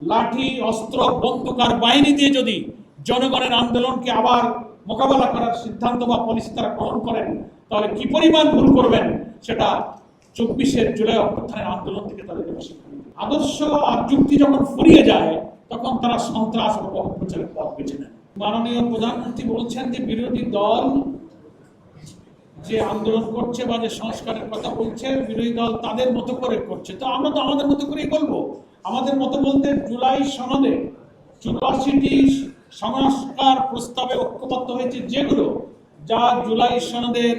লাঠি অস্ত্র বন্দুকার বাহিনী দিয়ে যদি জনগণের আন্দোলনকে আবার মোকাবেলা করার সিদ্ধান্ত বা পলিসি তারা গ্রহণ করেন, তাহলে কি পরিমাণ ভুল করবেন সেটা 24শে জুলাই অভ্যুত্থানের আন্দোলন থেকে তাদেরকে শিক্ষা দিতে। আদর্শ আর যুক্তি যখন ফুরিয়ে যায় তখন তারা সন্ত্রাস ও অপপ্রচারের পথ বেছে নেন। মাননীয় প্রধানমন্ত্রী বলছেন যে বিরোধী দল যে আন্দোলন করছে বা যে সংস্কারের কথা বলছে, বিরোধী দল তাদের মতো করে করছে। তো আমরা তো আমাদের মতো করেই বলবো। আমাদের মতো বলতে জুলাই সনদে 84টি সংস্কার প্রস্তাবে ঐক্যবদ্ধ হয়েছে, যেগুলো যা জুলাই সনদের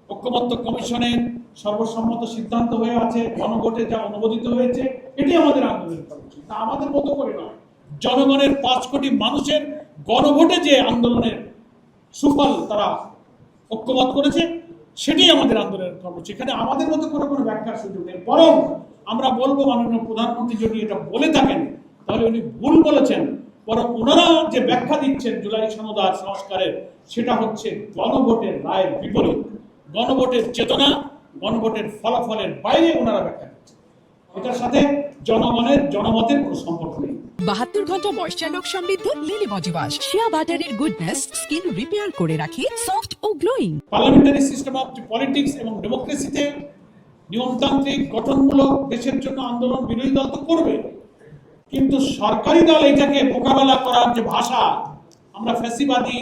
ঐক্যবদ্ধ কমিশনের সর্বসম্মত সিদ্ধান্ত হয়ে আছে, গণভোটে যা অনুমোদিত হয়েছে, এটি আমাদের আন্দোলন করা উচিত। তা আমাদের মতো করে নয়, জনগণের 5 কোটি মানুষের গণভোটে যে আন্দোলনের সুফল তারা ঐক্যবদ্ধ করেছে, সেটি আমাদের আন্দোলনের কর্মসূচি। এখানে আমাদের মতো করে কোনো ব্যাখ্যার সুযোগ নেই। বরং আমরা বলবো, মাননীয় প্রধানমন্ত্রী যদি এটা বলে থাকেন তাহলে উনি ভুল বলেছেন। বরং ওনারা যে ব্যাখ্যা দিচ্ছেন জুলাই সনদ আর সংস্কারের, সেটা হচ্ছে গণভোটের রায়ের বিপরীত, গণভোটের চেতনা, গণভোটের ফলাফলের বাইরে ওনারা ব্যাখ্যা দিচ্ছেন। এটার সাথে জনগণের জনমতের কোনো সম্পর্ক নেই। 72 ঘন্টা ময়েশ্চার লক সমৃদ্ধ লিলি বডি ওয়াশ, শিয়া বাটারের গুডনেস স্কিন রিপেয়ার করে রাখে সফট ও glowing. Parliamentary system of politics এবং ডেমোক্রেসিতে নিয়মতান্ত্রিক গঠনমূলক দেশের জন্য আন্দোলন বিরোধী দল তো করবে, কিন্তু সরকারি দল এটাকে মোকাবেলা করার যে ভাষা, আমরা ফ্যাসিবাদী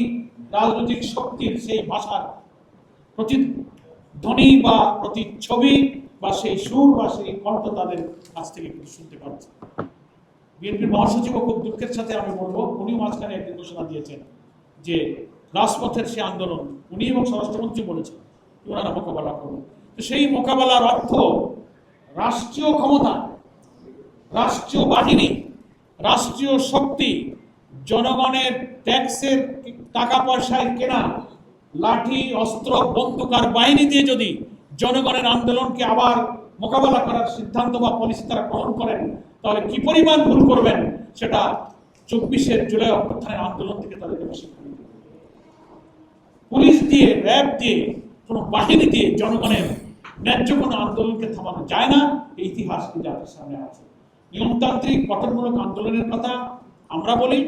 রাজনৈতিক শক্তির সেই ভাষার প্রতিধ্বনি বা প্রতিচ্ছবি বা সেই সুর বা সেই কণ্ঠ তাদের কাছ থেকে কিন্তু শুনতে পাচ্ছি। বিএনপির মহাসচিব খুব দুঃখের সাথে আমি বলবো, উনিও মাঝখানে একটি ঘোষণা দিয়েছেন যে রাজপথের সে আন্দোলন উনি এবং স্বরাষ্ট্রমন্ত্রী বলেছেন ওনারা মোকাবেলা করবেন। তো সেই মোকাবেলার অর্থ রাষ্ট্রীয় ক্ষমতা, রাষ্ট্রীয় বাহিনী, রাষ্ট্রীয় শক্তি, জনগণের ট্যাক্সের টাকা পয়সায় কেনা লাঠি অস্ত্র বন্দুকার বাহিনী দিয়ে যদি জনগণের আন্দোলনকে আবার মোকাবেলা করার সিদ্ধান্ত বা পলিসি তারা গ্রহণ করেন, তাহলে কি পরিমাণ ভুল করবেন সেটা 24শে জুলাই অভ্যুত্থানের আন্দোলন থেকে তাদেরকে শিক্ষা দিতে। পুলিশ দিয়ে, র্যাব দিয়ে, কোনো বাহিনী দিয়ে জনগণের ন্যায্য কোনো আন্দোলনকে থামানো যায় না। এই ইতিহাস কি জাতির সামনে আছে। নিয়মতান্ত্রিক গঠনমূলক আন্দোলনের কথা আমরা বলি,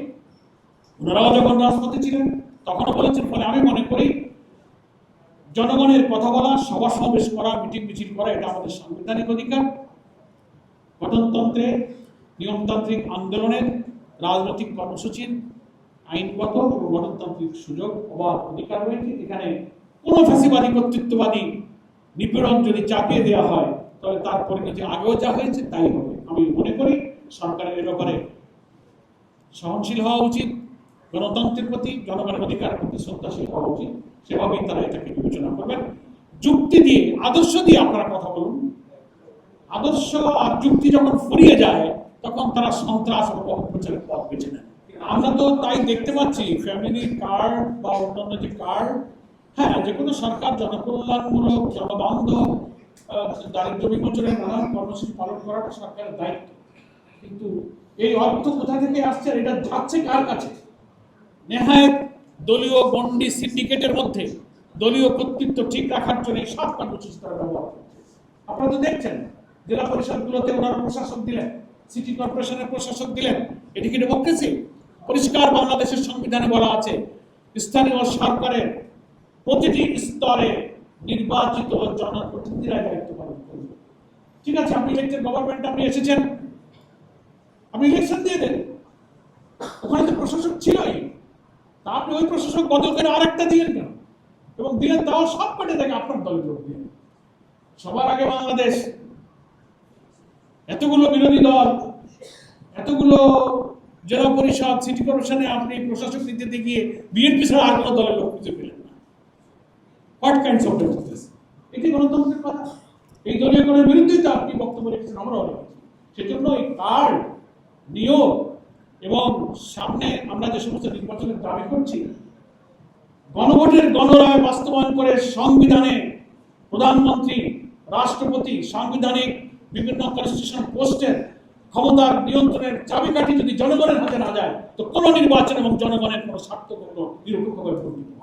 ওনারাও যখন রাজপথে ছিলেন তখনও বলেছেন। ফলে আমি মনে করি জনগণের কথা বলা, সভা সমাবেশ করা, মিটিং মিছিল করা, এটা আমাদের সাংবিধানিক অধিকার। গঠনতন্ত্রে নিয়মতান্ত্রিক আন্দোলনের রাজনৈতিক কর্মসূচির আইনগত ও গণতান্ত্রিক সুযোগ অবাধ অধিকার রয়েছে। এখানে কোনো ফ্যাসিবাদী কর্তৃত্ববাদী নিপীড়ন যদি চাপিয়ে দেওয়া হয়, তাহলে তার পরিণতি আগেও যা হয়েছে তাই হবে। আমি মনে করি সরকারের এ ব্যাপারে সহনশীল হওয়া উচিত, গণতন্ত্রের প্রতি, জনগণের অধিকারের প্রতি শ্রদ্ধাশীল হওয়া উচিত। সেভাবেই তারা এটাকে বিবেচনা করবেন। যুক্তি দিয়ে, আদর্শ দিয়ে আপনারা কথা বলুন। আদর্শ আর যুক্তি যখন ফুরিয়ে যায় তখন তারা সন্ত্রাস ও অপপ্রচারের পথ বেছে নেন। আমরা তো তাই দেখতে পাচ্ছি, ফ্যামিলি কার্ড বা অন্যান্য যে কার্ড, হ্যাঁ, যে কোনো সরকার জনকল্যাণমূলক, জনবান্ধব, দারিদ্র্য বিমোচনের নানান কর্মসূচি পালন করাটা সরকারের দায়িত্ব। কিন্তু এই অর্থ কোথা থেকে আসছে, এটা যাচ্ছে কার কাছে? নেহায়েত দলীয় গন্ডি সিন্ডিকেটের মধ্যে দলীয় কর্তৃত্ব ঠিক রাখার জন্য এই সব কর্মসূচি তারা ব্যবহার করছে। আপনারা তো দেখছেন, জেলা পরিষদগুলোতে ওনারা প্রশাসক দিলেন, সিটি কর্পোরেশনের প্রশাসক দিলেন। এটি কি ডেমোক্রেসি? পরিষ্কার বাংলাদেশের সংবিধানে বলা আছে স্থানীয় সরকারের প্রতিটি স্তরে নির্বাচিত জনপ্রতিনিধিরা দায়িত্ব পালন করবে। ঠিক আছে, আপনি ইলেকটেড গভর্নমেন্ট, আপনি এসেছেন, আপনি ইলেকশন দিয়ে দেন, ওখানে তো প্রশাসক ছিলই, তা আপনি ওই প্রশাসক বদল করে আরেকটা দিলেন কেন? এবং দিলেন তাও সব কটে থেকে আপনার দলের লোক দিলেন। সবার আগে বাংলাদেশ এতগুলো বিরোধী দল, এতগুলো জেলা পরিষদ, সিটি কর্পোরেশনে আপনি প্রশাসক দিতে গিয়ে বিএনপি ছাড়া আর কোনো দলের লোক খুঁজে পেলেন না। What kinds of democracy? এটি গণতন্ত্রের কথা। এই দলীয়করণের বিরুদ্ধেই তো আপনি বক্তব্য রেখেছেন, আমরাও রেখেছি। সেজন্য এই কার্ড, নিয়োগ এবং সামনে আমরা যে সমস্ত নির্বাচনের দাবি করছি, গণভোটের গণরায় বাস্তবায়ন করে সংবিধানে প্রধানমন্ত্রী, রাষ্ট্রপতি, সাংবিধানিক বিভিন্ন কনস্টিটিউশন পোস্টের ক্ষমতার নিয়ন্ত্রণের চাবিকাঠি যদি জনগণের হাতে না যায়, তো কোনো নির্বাচন এবং জনগণের কোনো স্বার্থ কোনো নিরপেক্ষভাবে প্রতিষ্ঠিত